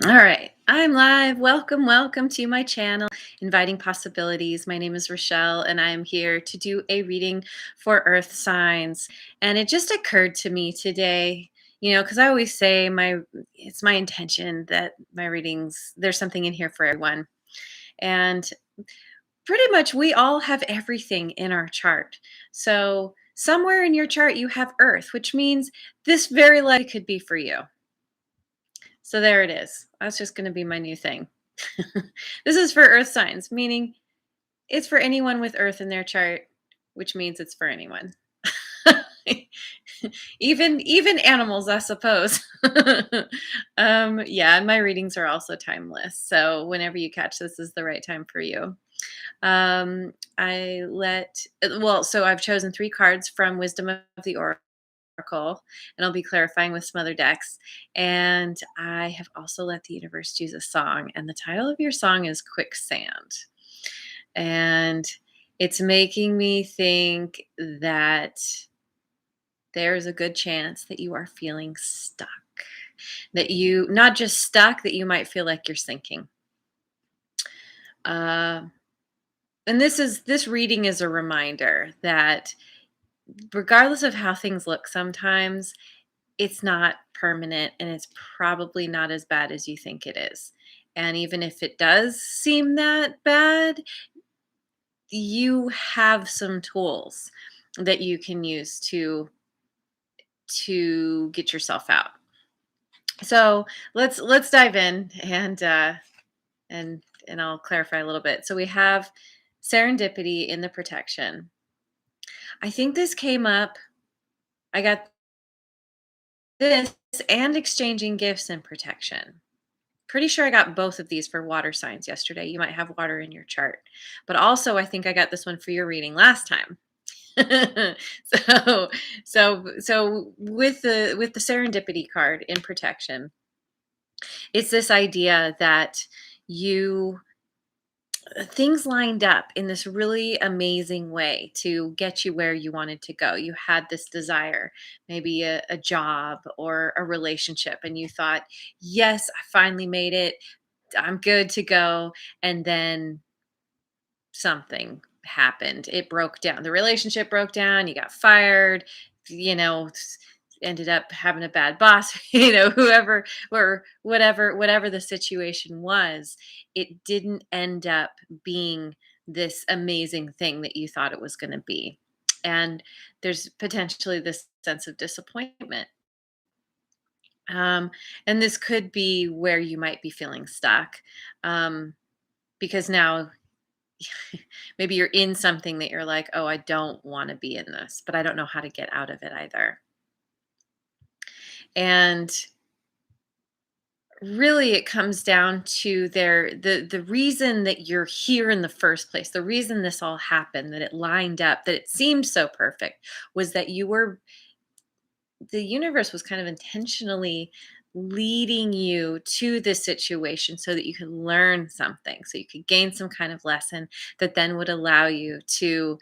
All right, I'm live. Welcome to my channel, Inviting Possibilities. My name is Rochelle, and I'm here to do a reading for Earth signs. And it just occurred to me today, because I always say it's my intention that my readings, there's something in here for everyone. And pretty much we all have everything in our chart. So somewhere in your chart you have Earth, which means this very likely could be for you. So there it is. That's just going to be my new thing. This is for Earth signs, meaning it's for anyone with Earth in their chart, which means it's for anyone. even animals, I suppose. Yeah, and my readings are also timeless. So whenever you catch this is the right time for you. So I've chosen 3 cards from Wisdom of the Oracle, and I'll be clarifying with some other decks. And I have also let the universe choose a song, and the title of your song is Quicksand. And it's making me think that there's a good chance that you are feeling stuck. That you, not just stuck, that you might feel like you're sinking. And this reading is a reminder that regardless of how things look sometimes, it's not permanent and it's probably not as bad as you think it is. And even if it does seem that bad, you have some tools that you can use to get yourself out. So let's dive in and I'll clarify a little bit. So we have serendipity in the protection. I think this came up. I got this and exchanging gifts and protection. Pretty sure I got both of these for water signs yesterday. You might have water in your chart. But also I think I got this one for your reading last time. so with the serendipity card in protection, it's this idea that you things lined up in this really amazing way to get you where you wanted to go. You had this desire, maybe a job or a relationship, and you thought, yes, I finally made it. I'm good to go. And then something happened. It broke down. The relationship broke down. You got fired, you know, ended up having a bad boss, whoever or whatever the situation was, it didn't end up being this amazing thing that you thought it was going to be. And there's potentially this sense of disappointment. Um, and this could be where you might be feeling stuck, because now maybe you're in something that you're like, oh, I don't want to be in this, but I don't know how to get out of it either. And really it comes down to the reason that you're here in the first place, the reason this all happened, that it lined up, that it seemed so perfect, was that the universe was kind of intentionally leading you to this situation so that you could learn something, so you could gain some kind of lesson that then would allow you to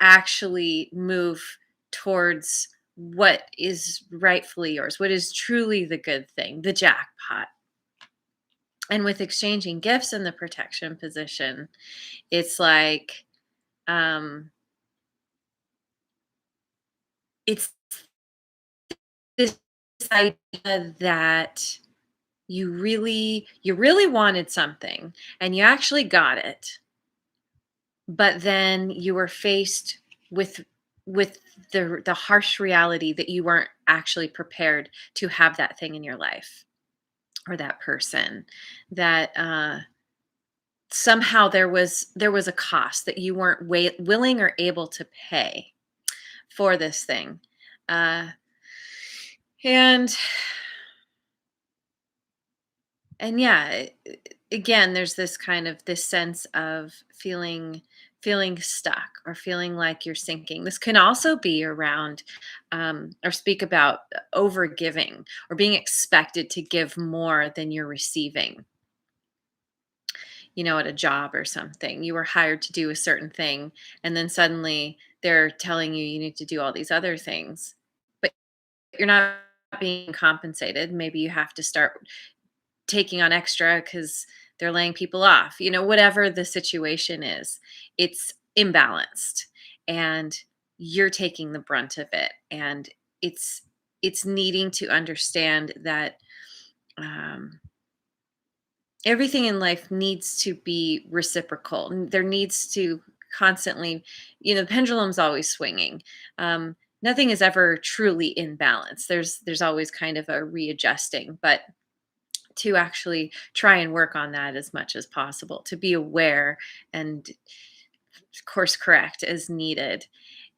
actually move towards what is rightfully yours, what is truly the good thing, the jackpot. And with exchanging gifts in the protection position, it's like, it's this idea that you really wanted something and you actually got it, but then you were faced with with the harsh reality that you weren't actually prepared to have that thing in your life, or that person, that somehow there was a cost that you weren't willing or able to pay for this thing. uh, and and yeah, again, there's this kind of this sense of feeling stuck or feeling like you're sinking. This can also be around, or speak about over giving or being expected to give more than you're receiving. At a job or something, you were hired to do a certain thing, and then suddenly they're telling you need to do all these other things, but you're not being compensated. Maybe you have to start taking on extra because they're laying people off, whatever the situation is, it's imbalanced and you're taking the brunt of it. And it's it's needing to understand that um, everything in life needs to be reciprocal. There needs to constantly, the pendulum's always swinging. Nothing is ever truly in balance. There's always kind of a readjusting, but to actually try and work on that as much as possible, to be aware and course correct as needed.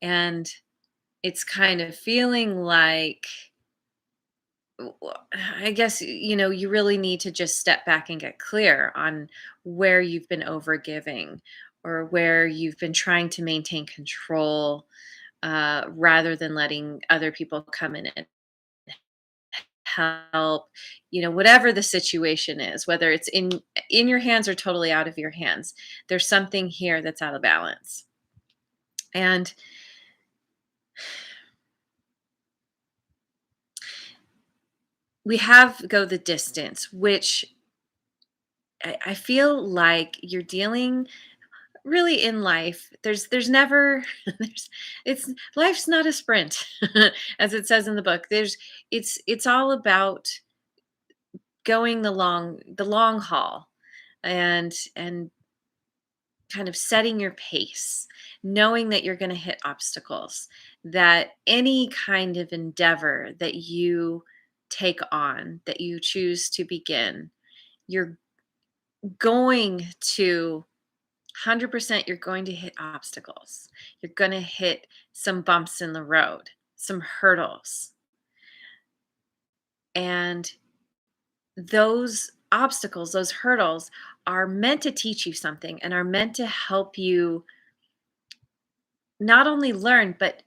And it's kind of feeling like, I guess, you really need to just step back and get clear on where you've been overgiving or where you've been trying to maintain control, rather than letting other people come in and help, whatever the situation is, whether it's in your hands or totally out of your hands. There's something here that's out of balance. And we have go the distance, which I feel like you're dealing really in life. There's never there's it's life's not a sprint, as it says in the book. It's all about going the long haul, and kind of setting your pace, knowing that you're going to hit obstacles, that any kind of endeavor that you take on, that you choose to begin, you're going to 100%, you're going to hit obstacles. You're going to hit some bumps in the road, some hurdles. And those obstacles, those hurdles are meant to teach you something and are meant to help you not only learn, but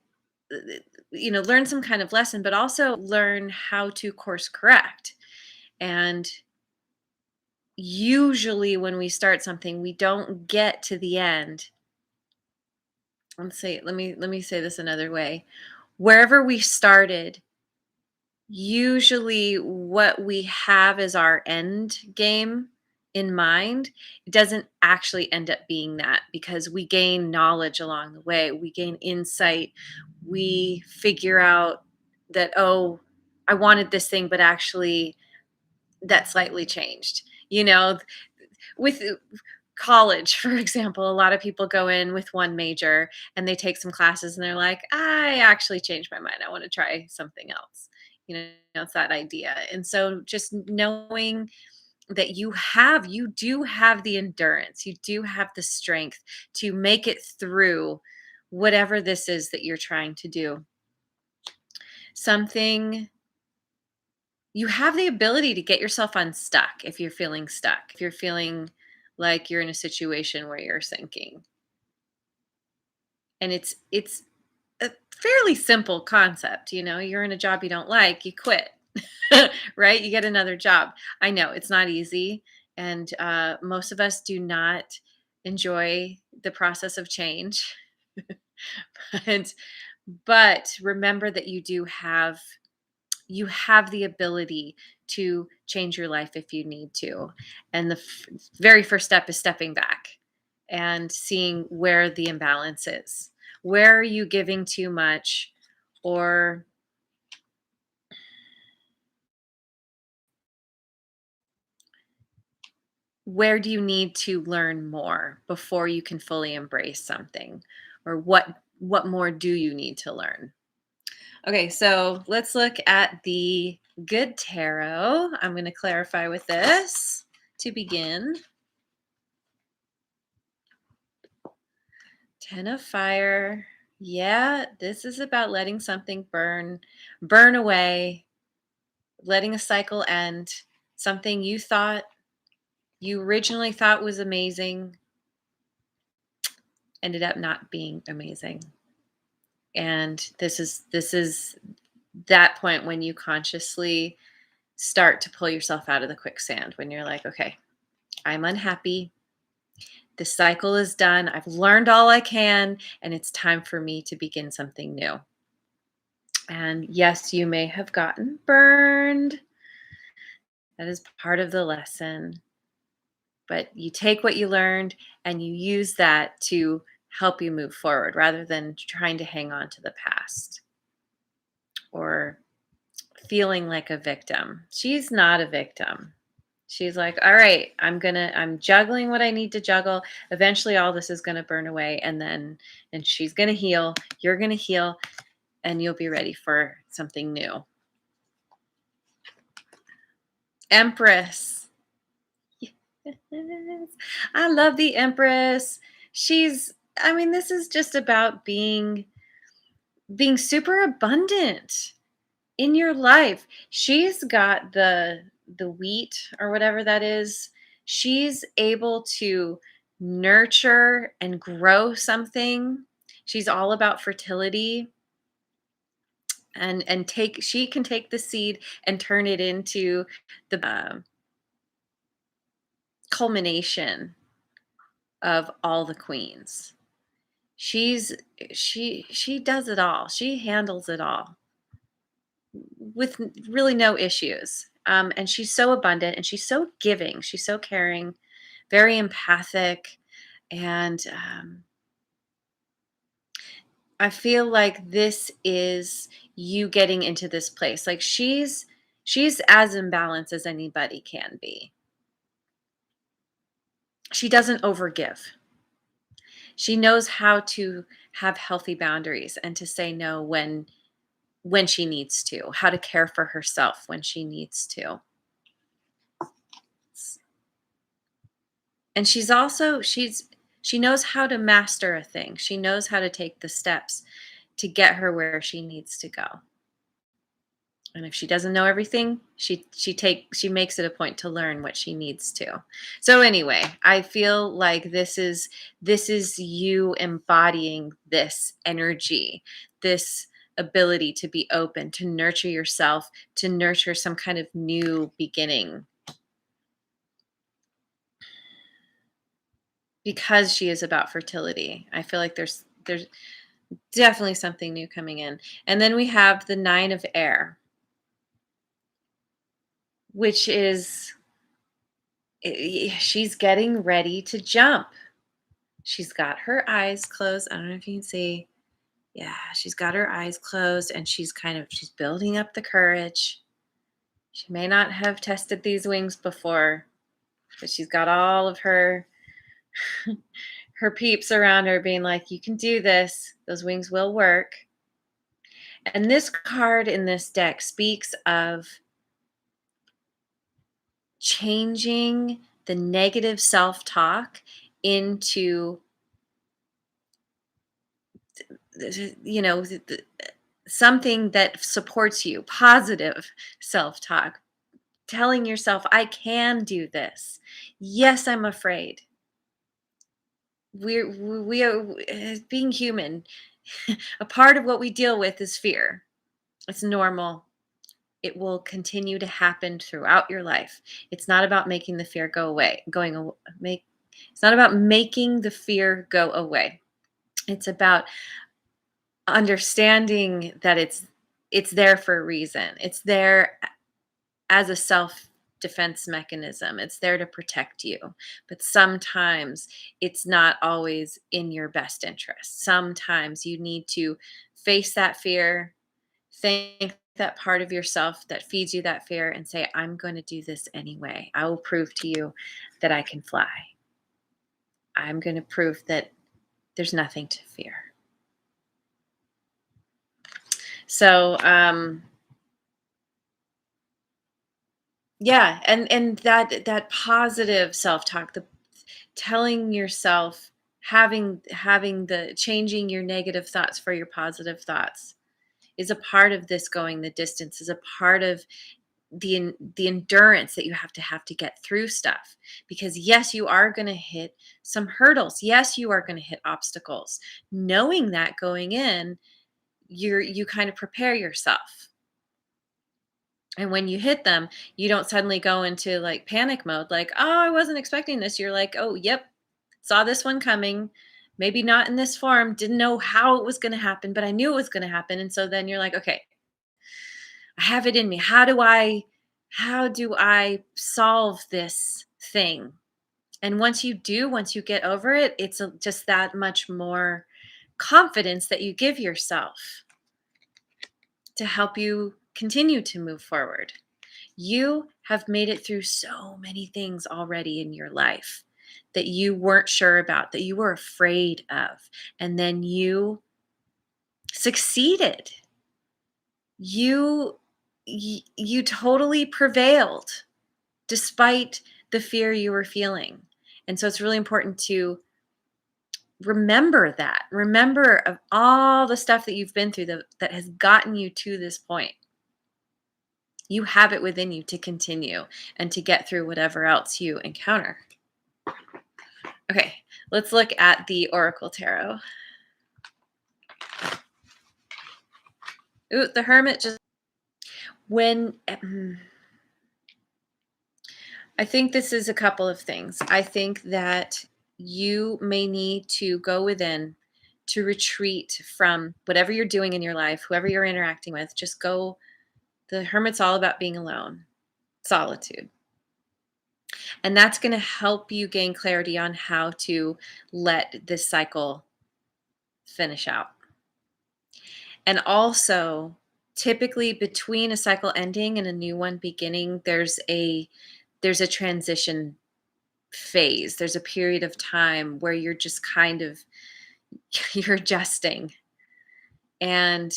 learn some kind of lesson, but also learn how to course correct. And usually when we start something, we don't get to the end. Let me say this another way. Wherever we started, usually what we have as our end game in mind, it doesn't actually end up being that, because we gain knowledge along the way. We gain insight. We figure out that, oh, I wanted this thing, but actually that slightly changed. With college, for example, a lot of people go in with one major and they take some classes and they're like, I actually changed my mind. I want to try something else. It's that idea. And so just knowing that you do have the endurance, you do have the strength to make it through whatever this is that you're trying to do. Something You have the ability to get yourself unstuck if you're feeling stuck, if you're feeling like you're in a situation where you're sinking. And it's a fairly simple concept. You're in a job you don't like, you quit. Right? You get another job. I know it's not easy, and most of us do not enjoy the process of change. but but remember that you have the ability to change your life if you need to. And the very first step is stepping back and seeing where the imbalance is. Where are you giving too much, or where do you need to learn more before you can fully embrace something? Or what more do you need to learn? Okay, so let's look at the good tarot. I'm going to clarify with this to begin. Ten of Fire. Yeah, this is about letting something burn away, letting a cycle end. Something you originally thought was amazing ended up not being amazing. And this is that point when you consciously start to pull yourself out of the quicksand, when you're like, okay, I'm unhappy. The cycle is done. I've learned all I can, and it's time for me to begin something new. And yes, you may have gotten burned. That is part of the lesson. But you take what you learned and you use that to help you move forward rather than trying to hang on to the past or feeling like a victim. She's not a victim. She's like, all right, I'm juggling what I need to juggle. Eventually all this is gonna burn away and she's gonna heal, you're gonna heal, and you'll be ready for something new. Empress. Yes. I love the Empress. She's I mean, this is just about being super abundant in your life. She's got the wheat or whatever that is. She's able to nurture and grow something. She's all about fertility and take she can take the seed and turn it into the culmination of all the queens. She's she does it all. She handles it all with really no issues. And she's so abundant and she's so giving. She's so caring, very empathic, and I feel like this is you getting into this place. Like she's as imbalanced as anybody can be. She doesn't overgive. She knows how to have healthy boundaries and to say no when she needs to, how to care for herself when she needs to. And she knows how to master a thing. She knows how to take the steps to get her where she needs to go. And if she doesn't know everything, she makes it a point to learn what she needs to. So anyway, I feel like this is you embodying this energy, this ability to be open, to nurture yourself, to nurture some kind of new beginning because she is about fertility. I feel like there's definitely something new coming in. And then we have the 9 of air, which is she's getting ready to jump. She's got her eyes closed. I don't know if you can see. Yeah, she's got her eyes closed and she's building up the courage. She may not have tested these wings before, but she's got all of her her peeps around her being like, you can do this. Those wings will work. And this card in this deck speaks of changing the negative self-talk into something that supports you, positive self-talk, telling yourself, I can do this. Yes, I'm afraid. We are being human. A part of what we deal with is fear. It's normal. It will continue to happen throughout your life. It's not about making the fear go away, it's not about making the fear go away. It's about understanding that it's there for a reason. It's there as a self defense mechanism. It's there to protect you. But sometimes it's not always in your best interest. Sometimes you need to face that fear, thank that part of yourself that feeds you that fear and say, I'm going to do this anyway. I will prove to you that I can fly. I'm going to prove that there's nothing to fear. So, yeah, and that positive self-talk, the telling yourself, having the changing your negative thoughts for your positive thoughts is a part of this going the distance, is a part of the endurance that you have to get through stuff. Because yes, you are going to hit some hurdles. Yes, you are going to hit obstacles. Knowing that going in, you kind of prepare yourself. And when you hit them, you don't suddenly go into like panic mode, like, oh, I wasn't expecting this. You're like, oh, yep, saw this one coming. Maybe not in this form, didn't know how it was going to happen, but I knew it was going to happen. And so then you're like, okay, I have it in me. How do I How do I solve this thing? And once you get over it, it's just that much more confidence that you give yourself to help you continue to move forward. You have made it through so many things already in your life that you weren't sure about, that you were afraid of, and then you succeeded. You you totally prevailed despite the fear you were feeling. And so it's really important to remember that. Remember of all the stuff that you've been through that has gotten you to this point. You have it within you to continue and to get through whatever else you encounter. Okay, let's look at the Oracle Tarot. Ooh, the Hermit just when I think this is a couple of things. I think that you may need to go within to retreat from whatever you're doing in your life, whoever you're interacting with. Just go. The Hermit's all about being alone, solitude. And that's going to help you gain clarity on how to let this cycle finish out. And also, typically between a cycle ending and a new one beginning, there's a transition phase. There's a period of time where you're just kind of you're adjusting. And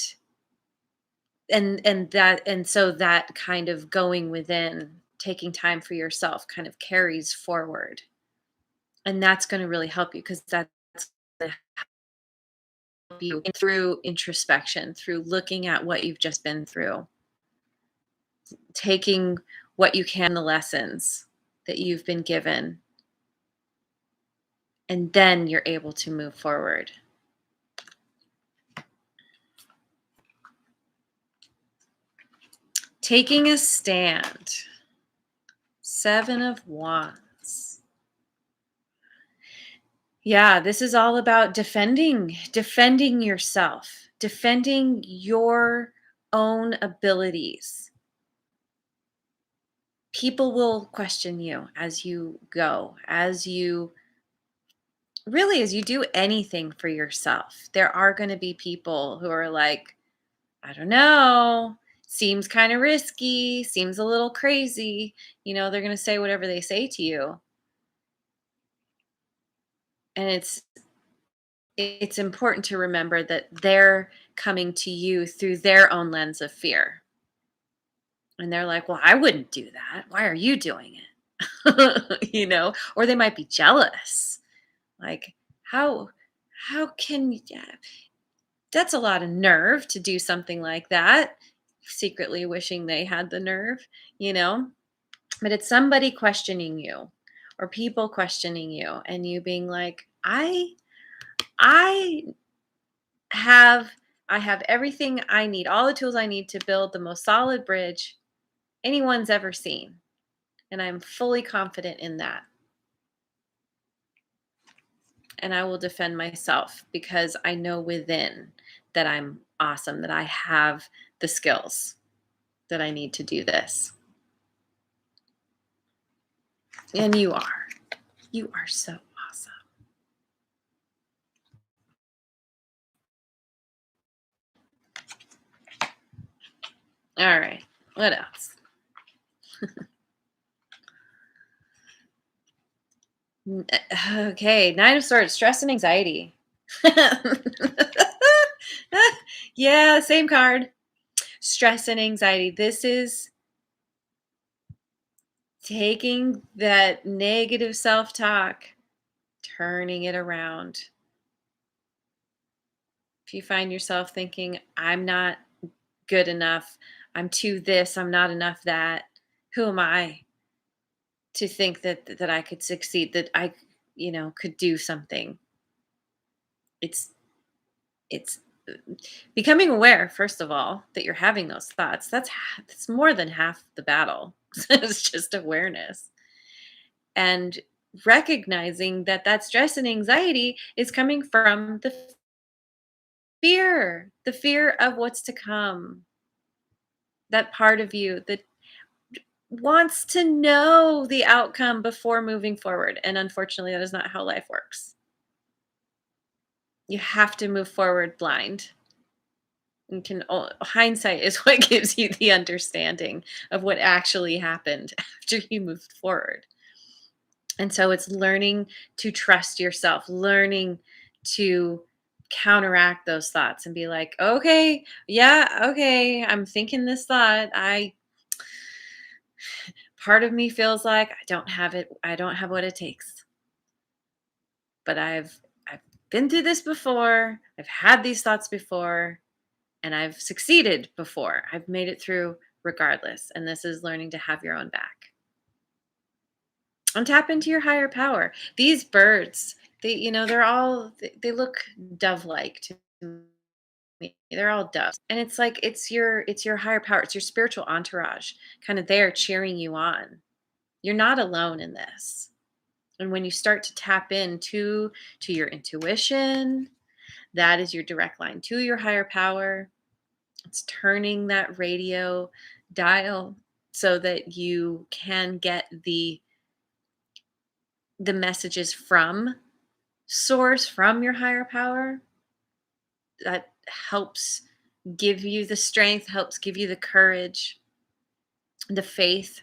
so that kind of going within, taking time for yourself kind of carries forward. And that's going to really help you because that's going to help you through introspection, through looking at what you've just been through, taking what you can, the lessons that you've been given, and then you're able to move forward. Taking a stand. 7 of Wands. Yeah, this is all about defending yourself, defending your own abilities. People will question you as you go, as you do anything for yourself. There are going to be people who are like, I don't know, seems kind of risky, seems a little crazy. They're going to say whatever they say to you. And it's important to remember that they're coming to you through their own lens of fear. And they're like, well, I wouldn't do that. Why are you doing it? Or they might be jealous. Like, how can you, yeah, that's a lot of nerve to do something like that. Secretly wishing they had the nerve, but it's somebody questioning you or people questioning you and you being like, I have I have everything I need, all the tools I need to build the most solid bridge anyone's ever seen. And I'm fully confident in that. And I will defend myself because I know within that I'm awesome, that I have the skills that I need to do this. And you are. You are so awesome. All right. What else? Okay. 9 of Swords, stress and anxiety. Yeah, same card. Stress and anxiety. This is taking that negative self-talk, turning it around. If you find yourself thinking, I'm not good enough, I'm too this, I'm not enough that, who am I to think that I could succeed, that I, could do something? It's it's becoming aware, first of all, that you're having those thoughts. That's more than half the battle. It's just awareness. And recognizing that stress and anxiety is coming from the fear of what's to come. That part of you that wants to know the outcome before moving forward. And unfortunately, that is not how life works. You have to move forward blind. Hindsight is what gives you the understanding of what actually happened after you moved forward. And so it's learning to trust yourself, learning to counteract those thoughts and be like, okay, yeah, okay, I'm thinking this thought. Part of me feels like I don't have it. I don't have what it takes. But I've been through this before. I've had these thoughts before, and I've succeeded before. I've made it through regardless. And this is learning to have your own back. And tap into your higher power. These birds, they look dove-like to me. They're all doves. And it's like it's your higher power. It's your spiritual entourage kind of there cheering you on. You're not alone in this. And when you start to tap into your intuition, that is your direct line to your higher power. It's turning that radio dial so that you can get the messages from source, from your higher power. That helps give you the strength, helps give you the courage, the faith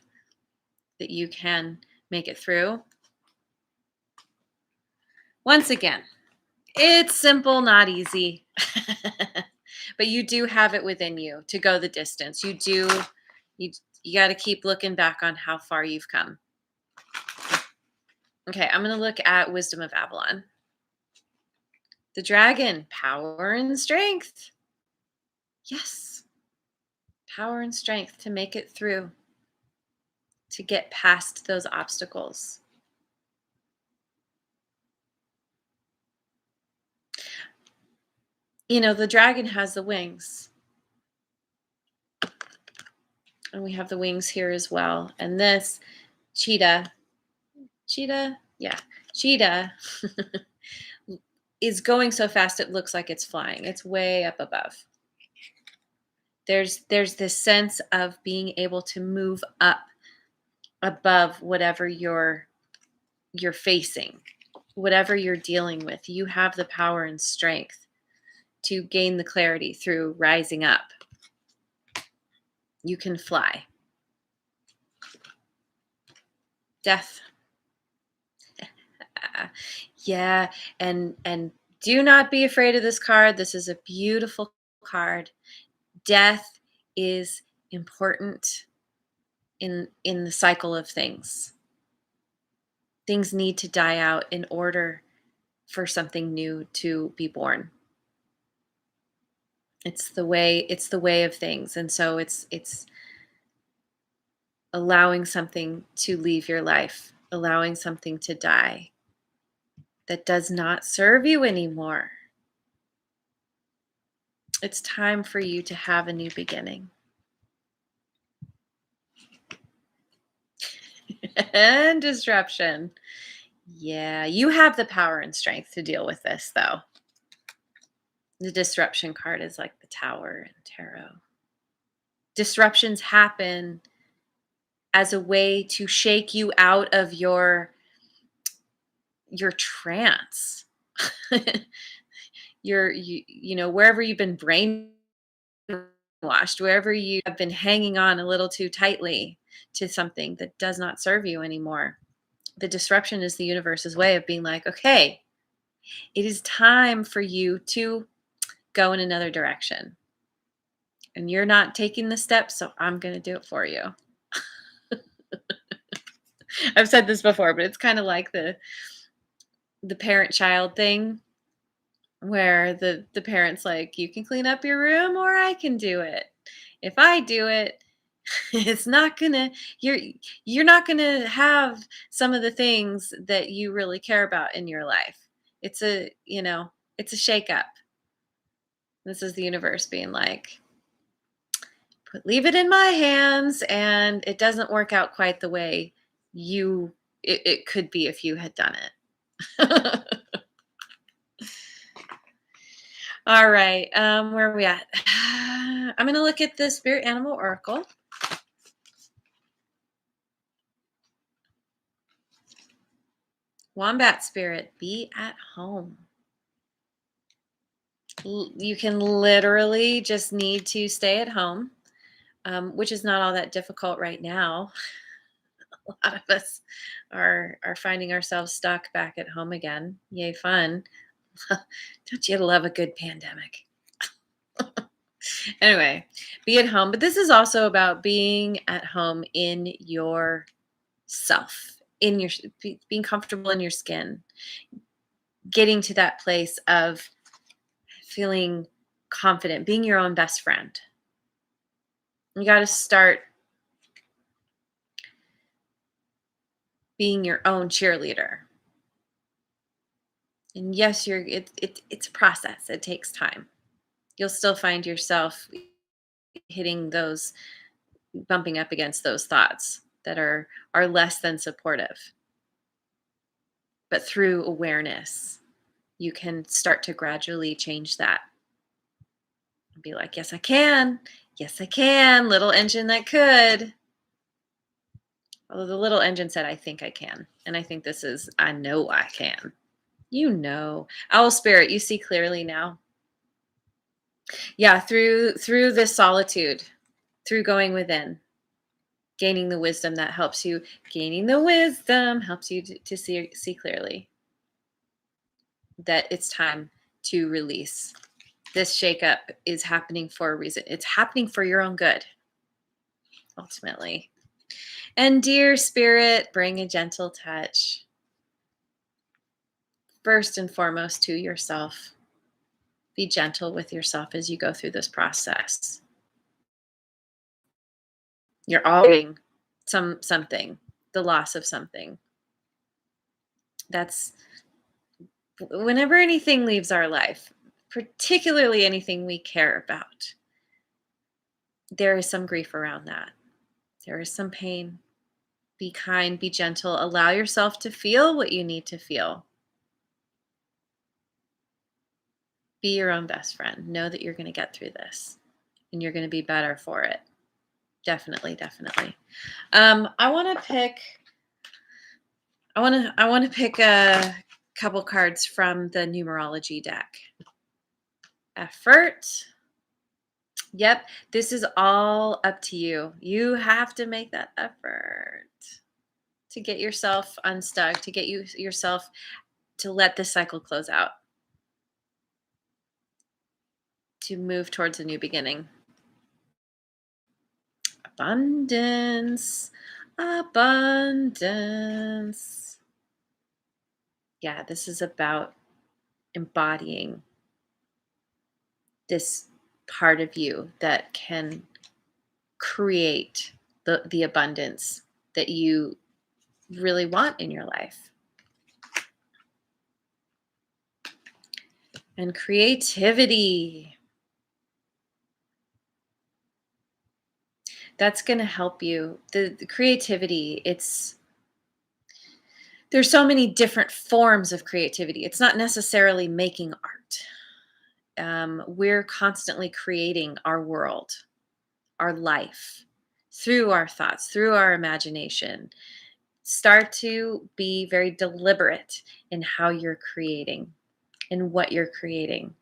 that you can make it through. Once again, it's simple, not easy. But you do have it within you to go the distance. You got to keep looking back on how far you've come. Okay, I'm going to look at Wisdom of Avalon. The dragon, power and strength. Yes. Power and strength to make it through, to get past those obstacles. The dragon has the wings. And we have the wings here as well. And this cheetah, yeah, cheetah is going so fast it looks like it's flying. It's way up above. There's this sense of being able to move up above whatever you're facing, whatever you're dealing with. You have the power and strength to gain the clarity through rising up. You can fly. Death. Yeah, and do not be afraid of this card. This is a beautiful card. Death is important in the cycle of things. Things need to die out in order for something new to be born. It's the way of things. And so it's allowing something to leave your life, allowing something to die that does not serve you anymore. It's time for you to have a new beginning. And disruption. Yeah, you have the power and strength to deal with this, though. The disruption card is like the Tower in tarot. Disruptions happen as a way to shake you out of your trance. Wherever you've been brainwashed, wherever you have been hanging on a little too tightly to something that does not serve you anymore. The disruption is the universe's way of being like, okay, it is time for you to go in another direction. And you're not taking the steps, so I'm going to do it for you. I've said this before, but it's kind of like the parent-child thing where the parent's like, you can clean up your room or I can do it. If I do it, it's not gonna you're not gonna have some of the things that you really care about in your life. It's a shakeup. This is the universe being like, leave it in my hands, and it doesn't work out quite the way it could be if you had done it. All right, where are we at? I'm going to look at the Spirit Animal Oracle. Wombat spirit, be at home. You can literally just need to stay at home, which is not all that difficult right now. A lot of us are finding ourselves stuck back at home again. Yay, fun. Don't you love a good pandemic? Anyway, be at home. But this is also about being at home in yourself, being comfortable in your skin, getting to that place of feeling confident, being your own best friend. You got to start being your own cheerleader. And yes, it's a process. It takes time. You'll still find yourself hitting those, bumping up against those thoughts that are less than supportive. But through awareness, you can start to gradually change that. Be like, yes, I can. Yes, I can. Little engine that could. Although the little engine said, I think I can. And I think this is, I know I can. You know. Owl spirit, you see clearly now. Yeah, through this solitude, through going within, gaining the wisdom that helps you, to see clearly that it's time to release. This shakeup is happening for a reason. It's happening for your own good, ultimately. And dear spirit, bring a gentle touch. First and foremost to yourself. Be gentle with yourself as you go through this process. You're all doing something, the loss of something. That's whenever anything leaves our life, particularly anything we care about, there is some grief around that. There is some pain. Be kind, be gentle, allow yourself to feel what you need to feel. Be your own best friend. Know that you're going to get through this and you're going to be better for it. Definitely, definitely. I want to pick a couple cards from the numerology deck. Effort. Yep, this is all up to you. You have to make that effort to get yourself unstuck, to get yourself to let this cycle close out, to move towards a new beginning. Abundance, abundance. Yeah, this is about embodying this part of you that can create the abundance that you really want in your life. And creativity. That's going to help you. The creativity, there's so many different forms of creativity. It's not necessarily making art. We're constantly creating our world, our life, through our thoughts, through our imagination. Start to be very deliberate in how you're creating and what you're creating.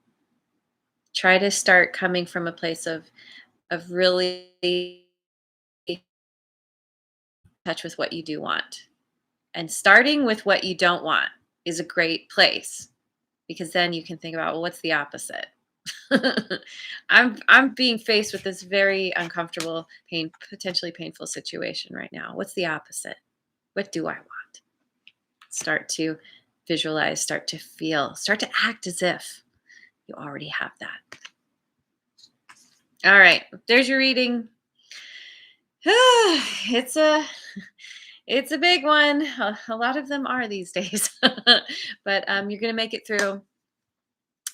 Try to start coming from a place of really touch with what you do want. And starting with what you don't want is a great place, because then you can think about, well, what's the opposite? I'm being faced with this very uncomfortable, potentially painful situation right now. What's the opposite? What do I want? Start to visualize, start to feel, start to act as if you already have that. All right, there's your reading. It's a big one. A lot of them are these days, but you're going to make it through,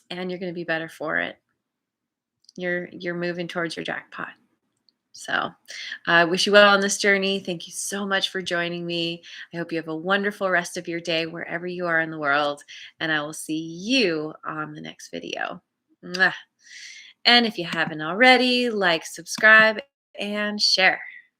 and you're going to be better for it. You're moving towards your jackpot. So I wish you well on this journey. Thank you so much for joining me. I hope you have a wonderful rest of your day wherever you are in the world, and I will see you on the next video. Mwah. And if you haven't already, like, subscribe, and share.